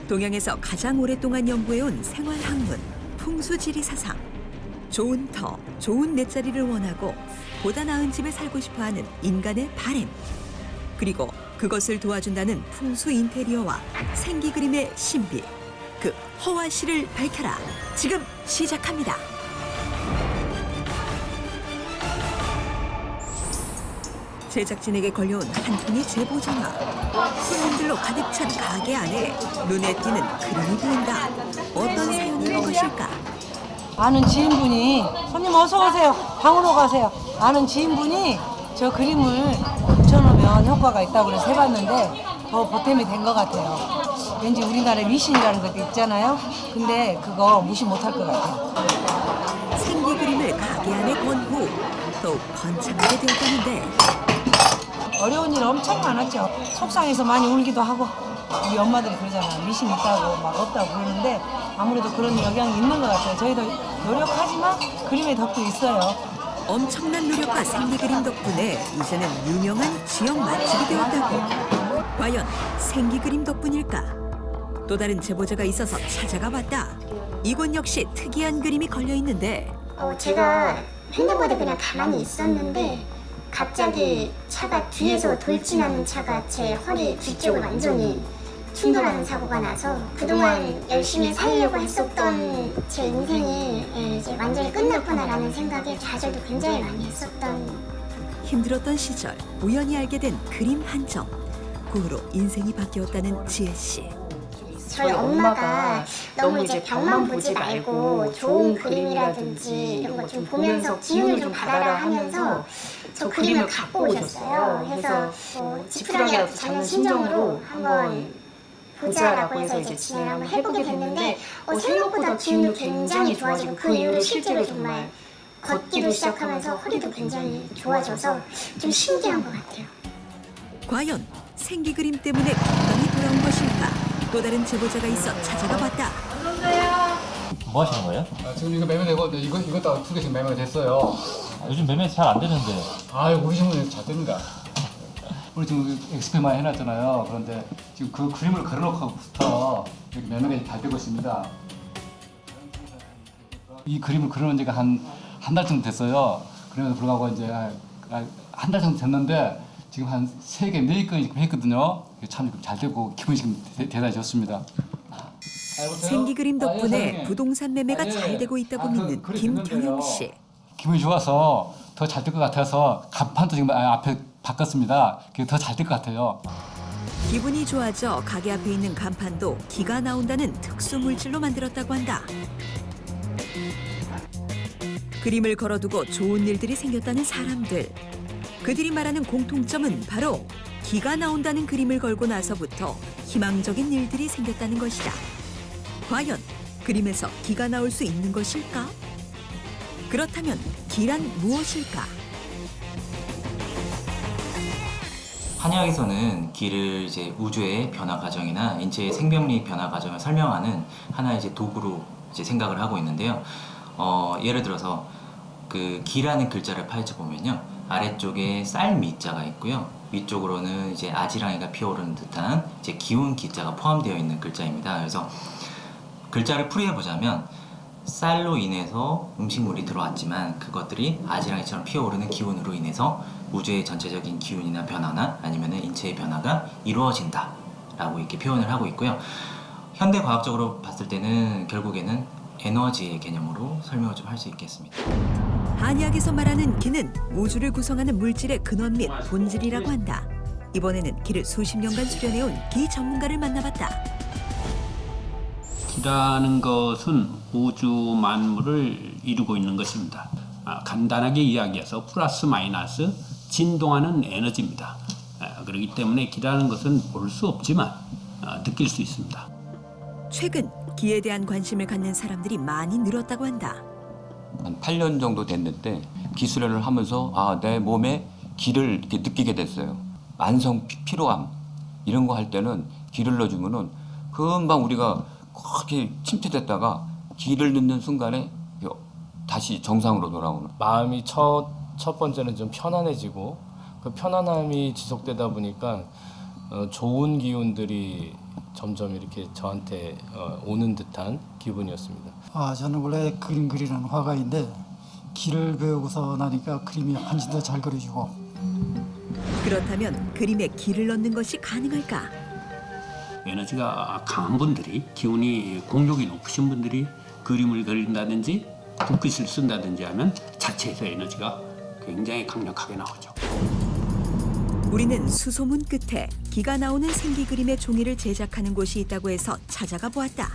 동양에서 가장 오랫동안 연구해온 생활학문, 풍수지리사상. 좋은 터, 좋은 내 자리를 원하고 보다 나은 집에 살고 싶어하는 인간의 바램. 그리고 그것을 도와준다는 풍수 인테리어와 생기 그림의 신비. 그 허와시를 밝혀라. 지금 시작합니다. 제작진에게 걸려온 한 통의 제보 전화. 손님들로 가득 찬 가게 안에 눈에 띄는 그림이 보인다. 어떤 사연일 것일까? 아는 지인분이 손님 어서 오세요. 방으로 가세요. 아는 지인분이 저 그림을 붙여놓으면 효과가 있다고 그래서 해봤는데 더 보탬이 된 것 같아요. 왠지 우리나라에 미신이라는 것도 있잖아요. 근데 그거 무시 못할 것 같아요. 생기 그림을 가게 안에 건 후 더욱 번창하게 되었다는데 어려운 일 엄청 많았죠. 속상해서 많이 울기도 하고 우리 엄마들이 그러잖아. 미신 있다고 막 없다고 그러는데 아무래도 그런 영향이 있는 것 같아요. 저희도 노력하지만 그림의 덕도 있어요. 엄청난 노력과 생기 그림 덕분에 이제는 유명한 지역 맛집이 되었다고. 과연 생기 그림 덕분일까? 또 다른 제보자가 있어서 찾아가 봤다. 이곳 역시 특이한 그림이 걸려 있는데 제가 핸드폰에 그냥 가만히 있었는데 갑자기 차가 뒤에서 돌진하는 차가 제 허리 뒤쪽을 완전히 충돌하는 사고가 나서 그동안 열심히 살려고 했었던 제 인생이 이제 완전히 끝났구나라는 생각에 좌절도 굉장히 많이 했었던. 힘들었던 시절 우연히 알게 된 그림 한 점. 그 후로 인생이 바뀌었다는 지혜 씨. 저희 엄마가 너무 이제 벽만 보지 말고 좋은 그림이라든지 이런 거 좀 보면서 기운을 좀 받아라 하면서 저 그림을 갖고 오셨어요. 해서 지푸라기라도 잡는 심정으로 한번 보자라고 해서 이제 진행을 한번 해보게 됐는데 생각보다 기운도 굉장히 좋아지고 그 이후로 실제로 정말 걷기도 시작하면서 허리도 굉장히 좋아져서 좀 신기한 것 같아요. 과연 생기 그림 때문에 건강이 돌아온 것일까? 또 다른 제보자가 있어 찾아가 봤다. 뭐 하시는 거예요? 지금 이거 매매되고 이것도 두 개씩 매매가 됐어요. 요즘 매매 잘 안 되는데. 아유 우리 신문이 잘 됩니다. 우리 지금 엑스페 많이 해놨잖아요. 그런데 지금 그 그림을 걸어놓고부터 이렇게 매매가 잘 되고 있습니다. 이 그림을 그려놓은 지가 한 달 정도 됐어요. 그럼에도 불구하고 이제 한 달 정도 됐는데 지금 한 3개, 4개 했거든요. 참 잘 되고 기분이 지금 대단히 좋습니다. 생기 그림 덕분에 부동산 매매가 잘 되고 있다고 믿는 김경영 씨. 기분이 좋아서 더 잘 될 것 같아서 간판도 지금 앞에 바꿨습니다. 그게 더 잘 될 것 같아요. 기분이 좋아져 가게 앞에 있는 간판도 기가 나온다는 특수 물질로 만들었다고 한다. 그림을 걸어두고 좋은 일들이 생겼다는 사람들. 그들이 말하는 공통점은 바로 기가 나온다는 그림을 걸고 나서부터 희망적인 일들이 생겼다는 것이다. 과연 그림에서 기가 나올 수 있는 것일까? 그렇다면 기란 무엇일까? 한의학에서는 기를 이제 우주의 변화 과정이나 인체의 생명력 변화 과정을 설명하는 하나의 이제 도구로 이제 생각을 하고 있는데요. 예를 들어서 그 기라는 글자를 파헤쳐 보면요, 아래쪽에 쌀 미자가 있고요, 위쪽으로는 이제 아지랑이가 피어오르는 듯한 이제 기운 기자가 포함되어 있는 글자입니다. 그래서 글자를 풀이해 보자면 쌀로 인해서 음식물이 들어왔지만 그것들이 아지랑이처럼 피어오르는 기운으로 인해서 우주의 전체적인 기운이나 변화나 아니면 인체의 변화가 이루어진다라고 이렇게 표현을 하고 있고요. 현대 과학적으로 봤을 때는 결국에는 에너지의 개념으로 설명을 좀 할 수 있겠습니다. 한의학에서 말하는 기는 우주를 구성하는 물질의 근원 및 본질이라고 한다. 이번에는 기를 수십 년간 수련해온 기 전문가를 만나봤다. 기라는 것은 우주 만물을 이루고 있는 것입니다. 간단하게 이야기해서 플러스 마이너스 진동하는 에너지입니다. 그렇기 때문에 기라는 것은 볼 수 없지만 느낄 수 있습니다. 최근 기에 대한 관심을 갖는 사람들이 많이 늘었다고 한다. 한 8년 정도 됐는데 기수련을 하면서 내 몸에 기를 이렇게 느끼게 됐어요. 만성 피로감 이런 거 할 때는 기를 넣어주면은 금방 우리가 그렇게 침체됐다가 기를 넣는 순간에 다시 정상으로 돌아오는. 마음이 첫 번째는 좀 편안해지고 그 편안함이 지속되다 보니까 좋은 기운들이 점점 이렇게 저한테 오는 듯한 기분이었습니다. 저는 원래 그림 그리는 화가인데 길을 배우고서 나니까 그림이 훨씬 더 잘 그려지고. 그렇다면 그림에 길을 넣는 것이 가능할까? 에너지가 강한 분들이, 기운이 공력이 높으신 분들이 그림을 그린다든지 붓글씨를 쓴다든지 하면 자체에서 에너지가 굉장히 강력하게 나오죠. 우리는 수소문 끝에 기가 나오는 생기 그림의 종이를 제작하는 곳이 있다고 해서 찾아가 보았다.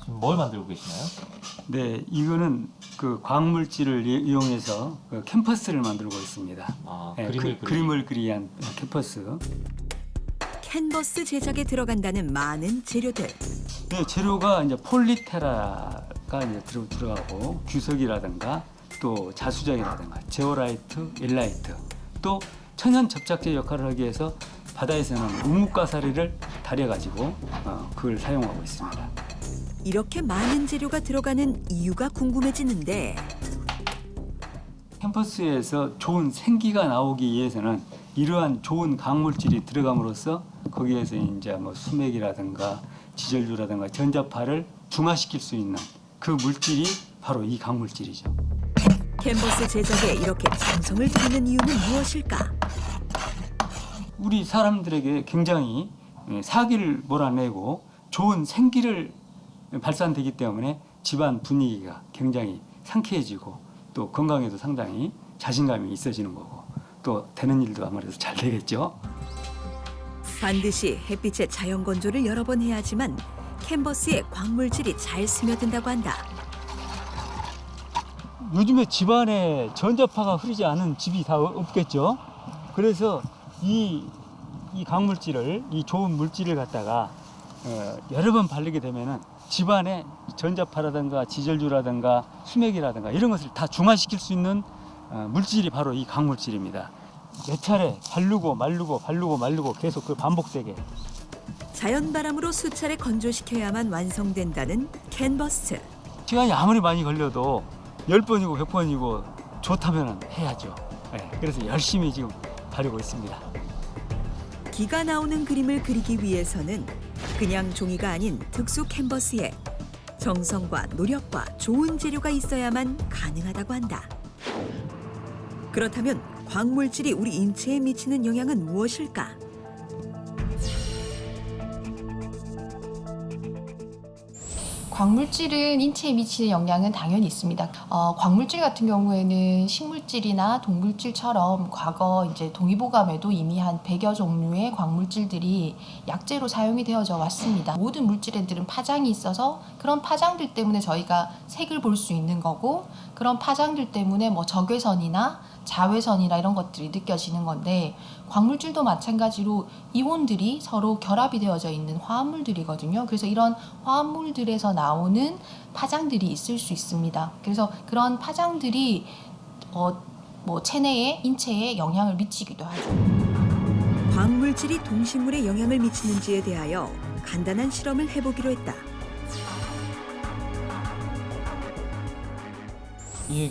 지금 뭘 만들고 계시나요? 네, 이거는 그 광물질을 이용해서 그 캔버스를 만들고 있습니다. 아, 네, 그림을 그리기 위한 캔버스. 캔버스 제작에 들어간다는 많은 재료들. 네, 재료가 이제 폴리테라가 이제 들어가고 규석이라든가 또 자수정이라든가 제오라이트, 일라이트, 또 천연 접착제 역할을 하기 위해서 바다에서는 우뭇가사리를 달여가지고 그걸 사용하고 있습니다. 이렇게 많은 재료가 들어가는 이유가 궁금해지는데 캠퍼스에서 좋은 생기가 나오기 위해서는 이러한 좋은 광물질이 들어감으로써 거기에서 이제 뭐 수맥이라든가 지절유라든가 전자파를 중화시킬 수 있는 그 물질이 바로 이 광물질이죠. 캔버스 제작에 이렇게 정성을 들이는 이유는 무엇일까? 우리 사람들에게 굉장히 사기를 몰아내고 좋은 생기를 발산되기 때문에 집안 분위기가 굉장히 상쾌해지고 또 건강에도 상당히 자신감이 있어지는 거고 또 되는 일도 아무래도 잘 되겠죠. 반드시 햇빛의 자연 건조를 여러 번 해야지만 캔버스에 광물질이 잘 스며든다고 한다. 요즘에 집안에 전자파가 흐르지 않은 집이 다 없겠죠. 그래서 이 광물질을, 이 좋은 물질을 갖다가 여러 번 바르게 되면은 집안에 전자파라든가 지절유라든가 수맥이라든가 이런 것을 다 중화시킬 수 있는 물질이 바로 이 광물질입니다. 몇 차례 바르고 말르고 계속 그 반복되게. 자연 바람으로 수차례 건조시켜야만 완성된다는 캔버스. 시간이 아무리 많이 걸려도 10번이고 100번이고 좋다면 해야죠. 네, 그래서 열심히 지금 바르고 있습니다. 기가 나오는 그림을 그리기 위해서는 그냥 종이가 아닌 특수 캔버스에 정성과 노력과 좋은 재료가 있어야만 가능하다고 한다. 그렇다면 광물질이 우리 인체에 미치는 영향은 무엇일까? 광물질은 인체에 미치는 영향은 당연히 있습니다. 광물질 같은 경우에는 식물질이나 동물질처럼 과거 이제 동의보감에도 이미 한 100여 종류의 광물질들이 약재로 사용이 되어져 왔습니다. 모든 물질들은 파장이 있어서 그런 파장들 때문에 저희가 색을 볼 수 있는 거고 그런 파장들 때문에 뭐 적외선이나 자외선이나 이런 것들이 느껴지는 건데 광물질도 마찬가지로 이온들이 서로 결합이 되어져 있는 화합물들이거든요. 그래서 이런 화합물들에서 나오는 파장들이 있을 수 있습니다. 그래서 그런 파장들이 뭐 체내에 인체에 영향을 미치기도 하죠. 광물질이 동식물에 영향을 미치는지에 대하여 간단한 실험을 해보기로 했다.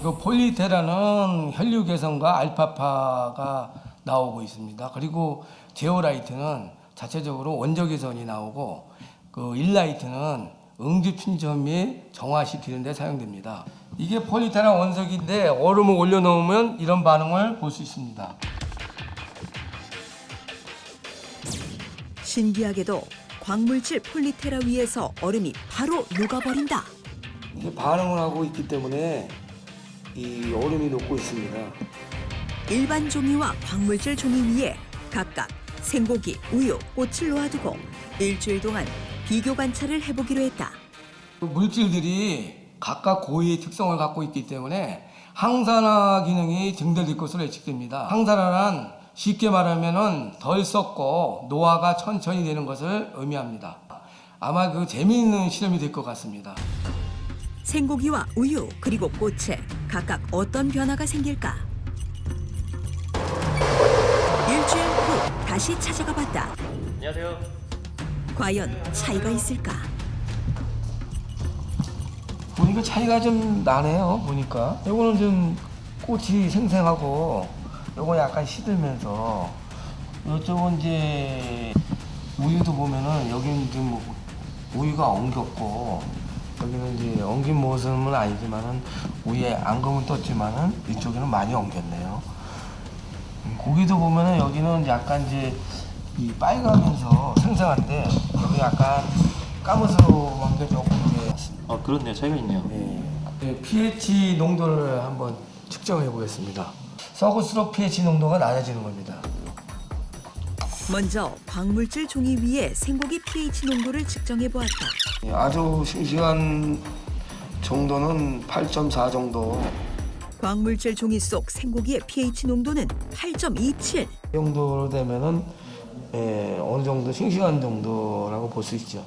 그 폴리테라는 혈류 개선과 알파파가 나오고 있습니다. 그리고 제오라이트는 자체적으로 원적 개선이 나오고 그 일라이트는 응집 춘전 및 정화시키는 데 사용됩니다. 이게 폴리테라 원석인데 얼음을 올려놓으면 이런 반응을 볼 수 있습니다. 신기하게도 광물질 폴리테라 위에서 얼음이 바로 녹아버린다. 이게 반응을 하고 있기 때문에 이 얼음이 녹고 있습니다. 일반 종이와 광물질 종이 위에 각각 생고기, 우유, 꽃을 놓아두고 일주일 동안 비교 관찰을 해보기로 했다. 물질들이 각각 고유의 특성을 갖고 있기 때문에 항산화 기능이 증대될 것으로 예측됩니다. 항산화는 쉽게 말하면 덜 썩고 노화가 천천히 되는 것을 의미합니다. 아마 그 재미있는 실험이 될 것 같습니다. 생고기와 우유 그리고 꽃에 각각 어떤 변화가 생길까? 일주일 후 다시 찾아가 봤다. 안녕하세요. 과연 차이가 있을까? 보니까 차이가 좀 나네요. 보니까 이거는 좀 꽃이 생생하고 요거 약간 시들면서 이쪽은 이제 우유도 보면은 여기는 지금 뭐 우유가 엉겼고 여기는 이제 엉긴 모습은 아니지만은 위에 앙금은 떴지만은 이쪽에는 많이 엉겼네요. 고기도 보면은 여기는 약간 이제 이 빨가면서 생생한데 여기 약간 까무스러운 게 조금 이제 그렇네요. 차이가 있네요. 네, pH 농도를 한번 측정해 보겠습니다. 썩을수록 pH 농도가 낮아지는 겁니다. 먼저 광물질 종이 위에 생고기 pH 농도를 측정해 보았다. 아주 싱싱한 정도는 8.4 정도. 광물질 종이 속 생고기의 pH 농도는 8.27. 이 정도로 되면은 어느 정도 싱싱한 정도라고 볼 수 있죠.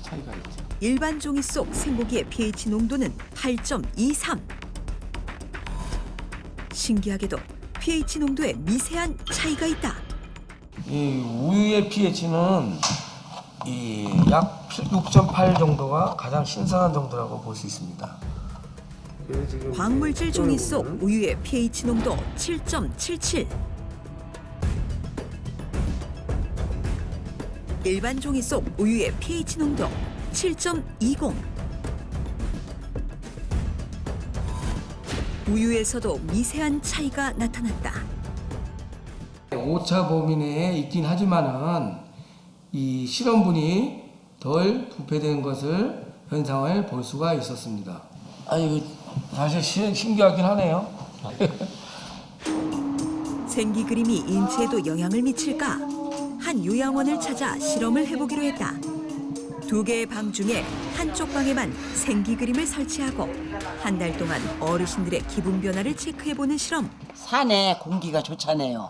차이가 있죠. 일반 종이 속 생고기의 pH 농도는 8.23. 신기하게도 pH 농도에 미세한 차이가 있다. 이 우유의 pH는 약 6.8 정도가 가장 신선한 정도라고 볼 수 있습니다. 광물질 종이 속 우유의 pH 농도 7.77. 일반 종이 속 우유의 pH 농도 7.20. 우유에서도 미세한 차이가 나타났다. 오차 범위 내에 있긴 하지만은 이 실험분이 덜 부패된 것을 현상을 볼 수가 있었습니다. 이거 사실 신기하긴 하네요. 생기 그림이 인체에도 영향을 미칠까? 한 요양원을 찾아 실험을 해보기로 했다. 2개의 방 중에 한쪽 방에만 생기 그림을 설치하고 한 달 동안 어르신들의 기분 변화를 체크해보는 실험. 산에 공기가 좋잖아요.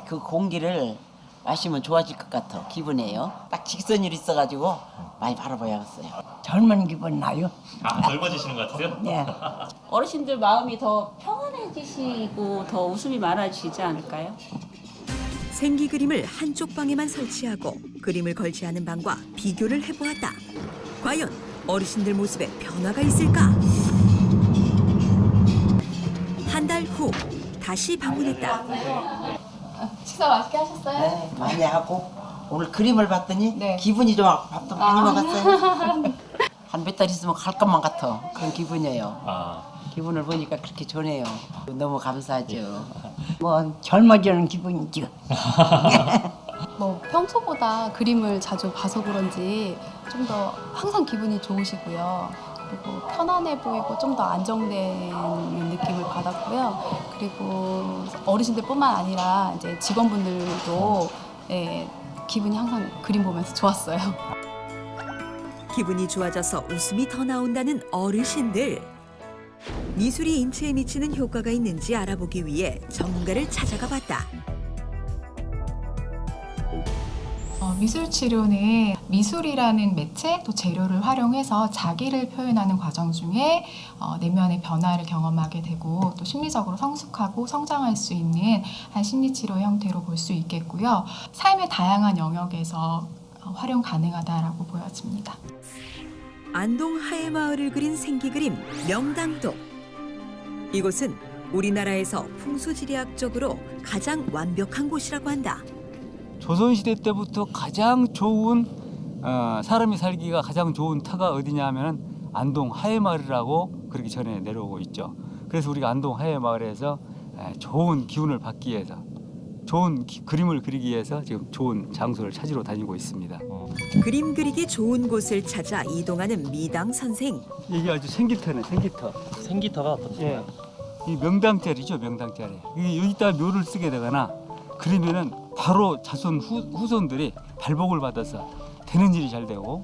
그 공기를 마시면 좋아질 것 같아 기분이에요. 딱 직선율이 있어가지고 많이 바라봐야겠어요. 젊은 기분 나요. 젊어지시는 것 같으세요? 네. 어르신들 마음이 더 평안해지시고 더 웃음이 많아지지 않을까요? 생기 그림을 한쪽 방에만 설치하고 그림을 걸지 않은 방과 비교를 해보았다. 과연 어르신들 모습에 변화가 있을까? 한 달 후 다시 방문했다. 식사 맛있게 하셨어요? 네, 많이 하고 오늘 그림을 봤더니 기분이 좋아. 밥도 많이 먹었어요. 한 몇 달 있으면 갈 것만 같아. 그런 기분이에요. 기분을 보니까 그렇게 좋네요. 너무 감사하죠. 뭐 젊어지는 기분이죠. 뭐 평소보다 그림을 자주 봐서 그런지 좀 더 항상 기분이 좋으시고요. 그리고 편안해 보이고 좀 더 안정되는 느낌을 받았고요. 그리고 어르신들뿐만 아니라 이제 직원분들도 기분이 항상 그림 보면서 좋았어요. 기분이 좋아져서 웃음이 더 나온다는 어르신들. 미술이 인체에 미치는 효과가 있는지 알아보기 위해 전문가를 찾아가 봤다. 미술 치료는 미술이라는 매체 또 재료를 활용해서 자기를 표현하는 과정 중에 내면의 변화를 경험하게 되고 또 심리적으로 성숙하고 성장할 수 있는 한 심리 치료 형태로 볼 수 있겠고요. 삶의 다양한 영역에서 활용 가능하다라고 보여집니다. 안동 하회마을을 그린 생기 그림 명당도. 이곳은 우리나라에서 풍수지리학적으로 가장 완벽한 곳이라고 한다. 조선시대 때부터 가장 좋은 사람이 살기가 가장 좋은 터가 어디냐 하면 안동 하회마을이라고 그렇게 전해 내려오고 있죠. 그래서 우리가 안동 하회마을에서 좋은 기운을 받기 위해서 좋은 그림을 그리기 위해서 지금 좋은 장소를 찾으러 다니고 있습니다. 그림 그리기 좋은 곳을 찾아 이동하는 미당 선생. 이게 아주 생기터네, 생기터. 생기터가 어떻습니까? 이 명당짜리죠, 명당짜리. 여기다 묘를 쓰게 되거나 그러면은 바로 자손 후손들이 발복을 받아서 되는 일이 잘 되고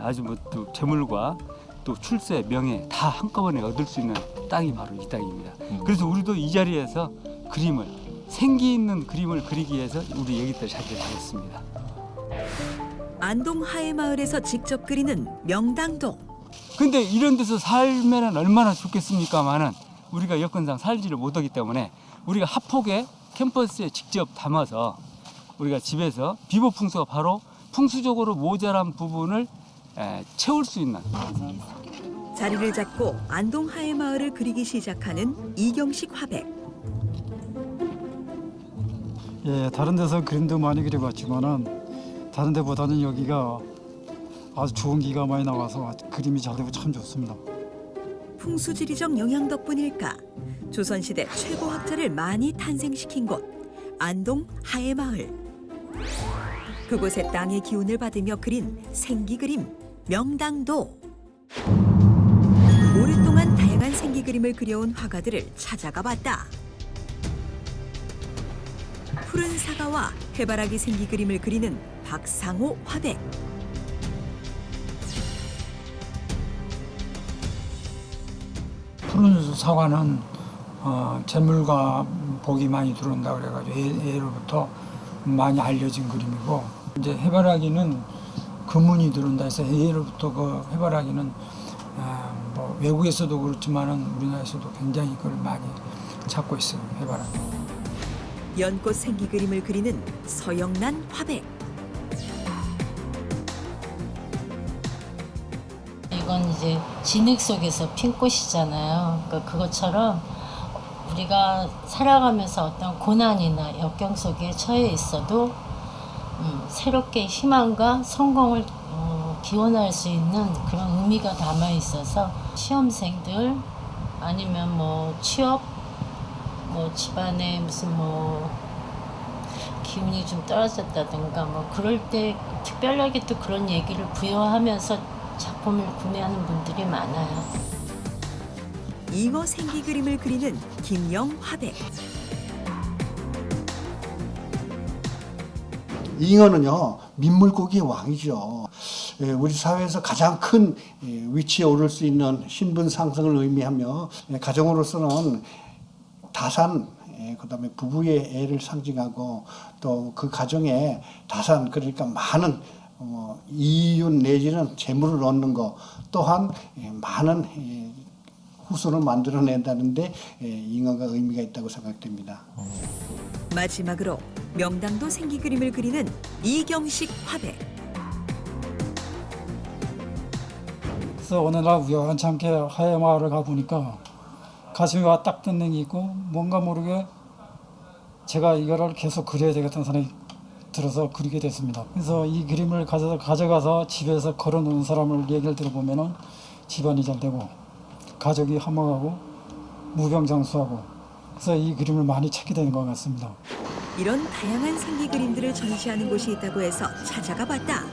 아주 뭐 또 재물과 또 출세, 명예 다 한꺼번에 얻을 수 있는 땅이 바로 이 땅입니다. 그래서 우리도 이 자리에서 그림을 생기 있는 그림을 그리기 위해서 우리 여기다 자리를 하겠습니다. 안동 하회마을에서 직접 그리는 명당도. 근데 이런 데서 살면 얼마나 좋겠습니까마는 우리가 여건상 살지를 못하기 때문에 우리가 하폭에 캠퍼스에 직접 담아서 우리가 집에서 비보 풍수가 바로 풍수적으로 모자란 부분을 채울 수 있는. 자리를 잡고 안동 하회마을을 그리기 시작하는 이경식 화백. 예, 다른 데서 그림도 많이 그려봤지만은 다른 데보다는 여기가 아주 좋은 기가 많이 나와서 그림이 잘 되고 참 좋습니다. 풍수지리적 영향 덕분일까 조선시대 최고 학자를 많이 탄생시킨 곳 안동 하회마을. 그곳의 땅의 기운을 받으며 그린 생기그림 명당도. 오랫동안 다양한 생기그림을 그려온 화가들을 찾아가 봤다. 푸른 사과와 해바라기 생기그림을 그리는 박상호 화백. 푸른 사과는 재물과 복이 많이 들어온다 그래가지고 예로부터 많이 알려진 그림이고, 이제 해바라기는 금운이 들어온다 해서 예로부터 그 해바라기는 뭐 외국에서도 그렇지만은 우리나라에서도 굉장히 그걸 많이 찾고 있어요. 해바라기. 연꽃 생기그림을 그리는 서영란 화백. 이건 이제 진흙 속에서 핀 꽃이잖아요. 그러니까 그것처럼 우리가 살아가면서 어떤 고난이나 역경 속에 처해 있어도 새롭게 희망과 성공을 기원할 수 있는 그런 의미가 담아 있어서 시험생들 아니면 뭐 취업, 뭐 집안에 무슨 뭐 기운이 좀 떨어졌다든가 뭐 그럴 때 특별하게 또 그런 얘기를 부여하면서 작품을 구매하는 분들이 많아요. 잉어 생기 그림을 그리는 김영 화백. 잉어는요 민물고기의 왕이죠. 우리 사회에서 가장 큰 위치에 오를 수 있는 신분 상승을 의미하며 가정으로서는 다산, 그다음에 부부의 애를 상징하고 또 그 가정에 다산, 그러니까 많은 이윤 내지는 재물을 얻는 것, 또한 많은 후손을 만들어낸다는데 잉어가 의미가 있다고 생각됩니다. 마지막으로 명당도 생기 그림을 그리는 이경식 화백. 그래서 어느 날 우연찮게 하회마을을 가보니까 가슴이 와 딱 뜯는 게 있고, 뭔가 모르게 제가 이거를 계속 그려야 되겠다는 생각이 들어서 그리게 됐습니다. 그래서 이 그림을 가져가서 집에서 걸어놓은 사람을 얘기를 들어보면은 집안이 잘 되고 가족이 화목하고 무병장수하고, 그래서 이 그림을 많이 찾게 되는 것 같습니다. 이런 다양한 생기 그림들을 전시하는 곳이 있다고 해서 찾아가 봤다.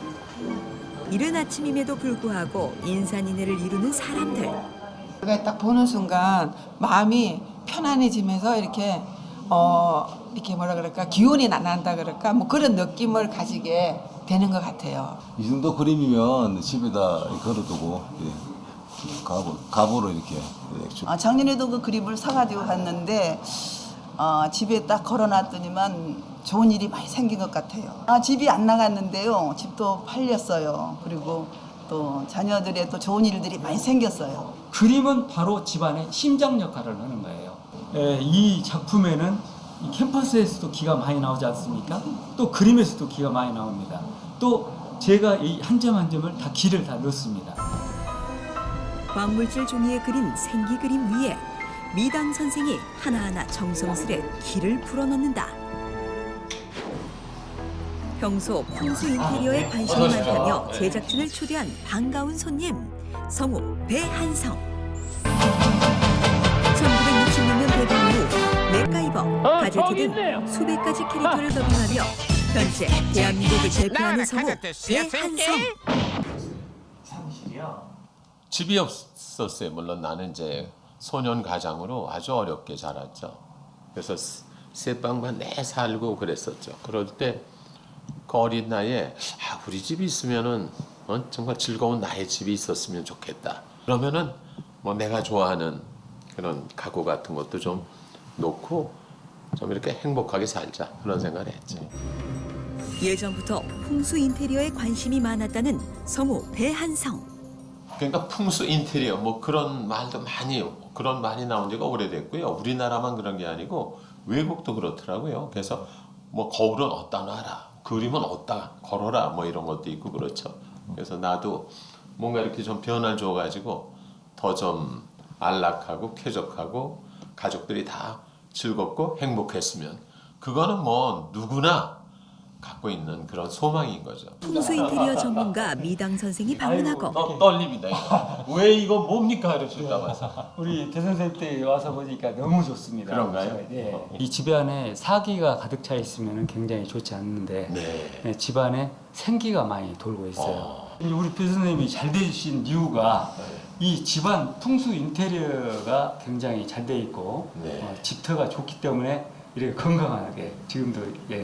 이른 아침임에도 불구하고 인산인해를 이루는 사람들. 제가 딱 보는 순간 마음이 편안해지면서 이렇게 뭐라 그럴까, 기운이 난다 그럴까, 뭐 그런 느낌을 가지게 되는 것 같아요. 이 정도 그림이면 집에다 걸어두고 갑으로 이렇게. 작년에도 그 그림을 사가지고 갔는데 집에 딱 걸어놨더니만 좋은 일이 많이 생긴 것 같아요. 집이 안 나갔는데요. 집도 팔렸어요. 그리고 또 자녀들의 또 좋은 일들이 많이 생겼어요. 그림은 바로 집안의 심장 역할을 하는 거예요. 이 작품에는 이 캠퍼스에서도 기가 많이 나오지 않습니까? 또 그림에서도 기가 많이 나옵니다. 또 제가 이 한 점 한 점을 다 기를 다 넣습니다. 광물질 종이에 그린 생기 그림 위에 미당 선생이 하나하나 정성스레 기를 불어넣는다. 평소 풍수 인테리어에 관심이 많다며 제작진을 초대한 반가운 손님 성우 배한성. 1966년 데뷔 후 맥가이버, 가제트 등 수백 가지 캐릭터를 더빙하며 현재 대한민국을 대표하는 성우 배한성. 집이 없었어요. 물론 나는 이제 소년 가장으로 아주 어렵게 자랐죠. 그래서 새방만 내 살고 그랬었죠. 그럴 때 그 어린 나이에 우리 집이 있으면은 정말 즐거운 나의 집이 있었으면 좋겠다. 그러면은 뭐 내가 좋아하는 그런 가구 같은 것도 좀 놓고 좀 이렇게 행복하게 살자, 그런 생각을 했지. 예전부터 풍수 인테리어에 관심이 많았다는 성우 배한성. 그러니까 풍수 인테리어 뭐 그런 말도 많이 나온 지가 오래됐고요. 우리나라만 그런 게 아니고 외국도 그렇더라고요. 그래서 뭐 거울은 어디다 놔라, 그림은 어디다 걸어라, 뭐 이런 것도 있고 그렇죠. 그래서 나도 뭔가 이렇게 좀 변화를 줘가지고 더 좀 안락하고 쾌적하고 가족들이 다 즐겁고 행복했으면, 그거는 뭐 누구나 갖고 있는 그런 소망인 거죠. 풍수 인테리어 전문가 미당 선생이 방문하고 떨립니다. 이거. 왜 이거 뭡니까 하려 주다면서. 우리 대 선생님 때 와서 보니까 너무 좋습니다. 그런가요? 네. 이 집안에 사기가 가득 차 있으면 굉장히 좋지 않는데 네, 집안에 생기가 많이 돌고 있어요. 우리 배 선생님이 잘 되신 이유가 이 집안 풍수 인테리어가 굉장히 잘 돼 있고 집터가 좋기 때문에 이렇게 건강하게 지금도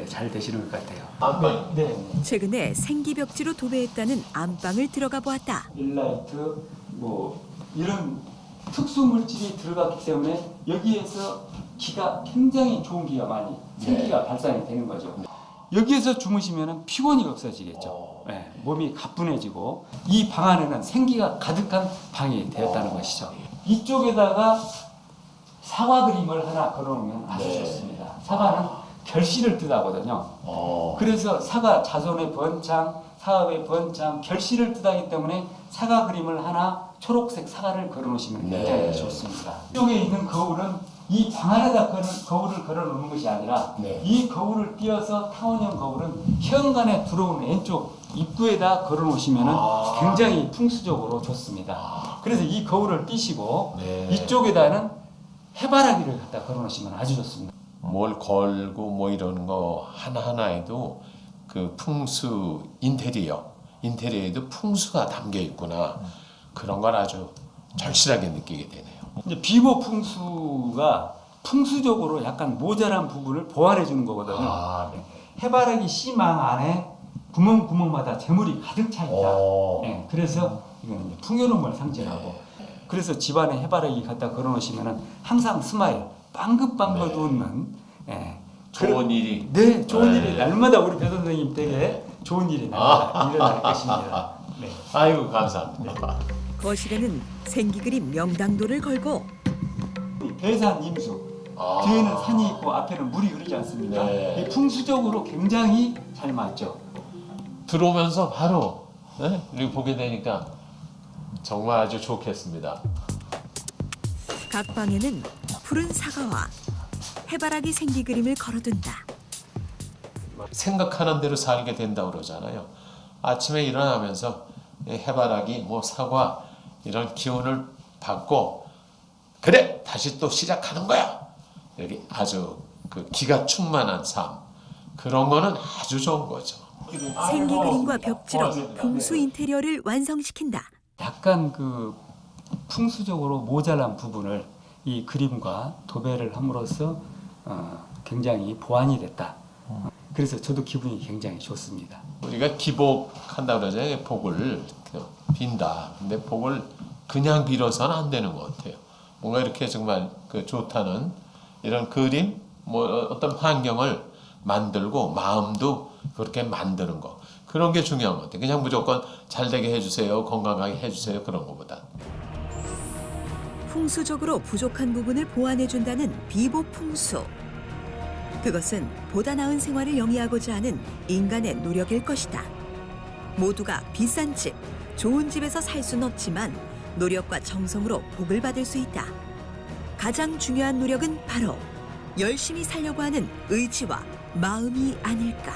잘 되시는 것 같아요. 안방. 네. 최근에 생기벽지로 도배했다는 안방을 들어가 보았다. 일라이트 뭐 이런 특수 물질이 들어갔기 때문에 여기에서 기가 굉장히 좋은 기가 많이 생기가 발산이 되는 거죠. 여기에서 주무시면 피곤이 없어지겠죠. 네, 몸이 가뿐해지고 이 방 안에는 생기가 가득한 방이 되었다는 것이죠. 이쪽에다가 사과 그림을 하나 걸어놓으면 아주 좋습니다. 사과는 결실을 뜻하거든요. 그래서 사과 자손의 번창, 사업의 번창, 결실을 뜻하기 때문에 사과 그림을 하나 초록색 사과를 걸어놓으시면 굉장히 좋습니다. 이쪽에 있는 거울은 이 방 안에다 거울을 걸어놓는 것이 아니라 이 거울을 띄어서 타원형 거울은 현관에 들어오는 왼쪽 입구에다 걸어놓으시면 굉장히 풍수적으로 좋습니다. 그래서 이 거울을 띄시고 이쪽에다는 해바라기를 갖다 걸어놓으시면 아주 좋습니다. 뭘 걸고 뭐 이러는 거 하나하나에도 그 풍수 인테리어에도 풍수가 담겨 있구나. 그런 걸 아주 절실하게 느끼게 되네요. 이제 비보 풍수가 풍수적으로 약간 모자란 부분을 보완해 주는 거거든요. 해바라기 씨망 안에 구멍마다 재물이 가득 차 있다. 네, 그래서 이거는 이제 풍요로움을 상징하고 그래서 집안에 해바라기 갖다 걸어놓으시면 항상 스마일, 빵긋빵긋 웃는 좋은 일이. 네, 좋은 일이 날마다 우리 배 선생님 댁에 좋은 일이 일어날 것입니다. 네. 아이고 감사합니다. 거실에는 생기 그림 명당도를 걸고 배산 임수 뒤에는 산이 있고 앞에는 물이 흐르지 않습니까? 이 풍수적으로 굉장히 잘 맞죠. 들어오면서 바로 이렇게 보게 되니까 정말 아주 좋겠습니다. 각 방에는 푸른 사과와 해바라기 생기 그림을 걸어둔다. 생각하는 대로 살게 된다고 그러잖아요. 아침에 일어나면서 해바라기, 뭐 사과 이런 기운을 받고 그래 다시 또 시작하는 거야. 여기 아주 그 기가 충만한 삶 그런 거는 아주 좋은 거죠. 생기 그림과 벽지로 풍수 인테리어를 완성시킨다. 약간 그 풍수적으로 모자란 부분을 이 그림과 도배를 함으로써 굉장히 보완이 됐다. 그래서 저도 기분이 굉장히 좋습니다. 우리가 기복한다 그러잖아요. 복을 빈다. 근데 복을 그냥 빌어서는 안 되는 것 같아요. 뭔가 이렇게 정말 그 좋다는 이런 그림, 뭐 어떤 환경을 만들고 마음도 그렇게 만드는 거. 그런 게 중요한 것 같아요. 그냥 무조건 잘 되게 해주세요, 건강하게 해주세요 그런 것보다. 풍수적으로 부족한 부분을 보완해준다는 비보 풍수. 그것은 보다 나은 생활을 영위하고자 하는 인간의 노력일 것이다. 모두가 비싼 집, 좋은 집에서 살 수는 없지만 노력과 정성으로 복을 받을 수 있다. 가장 중요한 노력은 바로 열심히 살려고 하는 의지와 마음이 아닐까.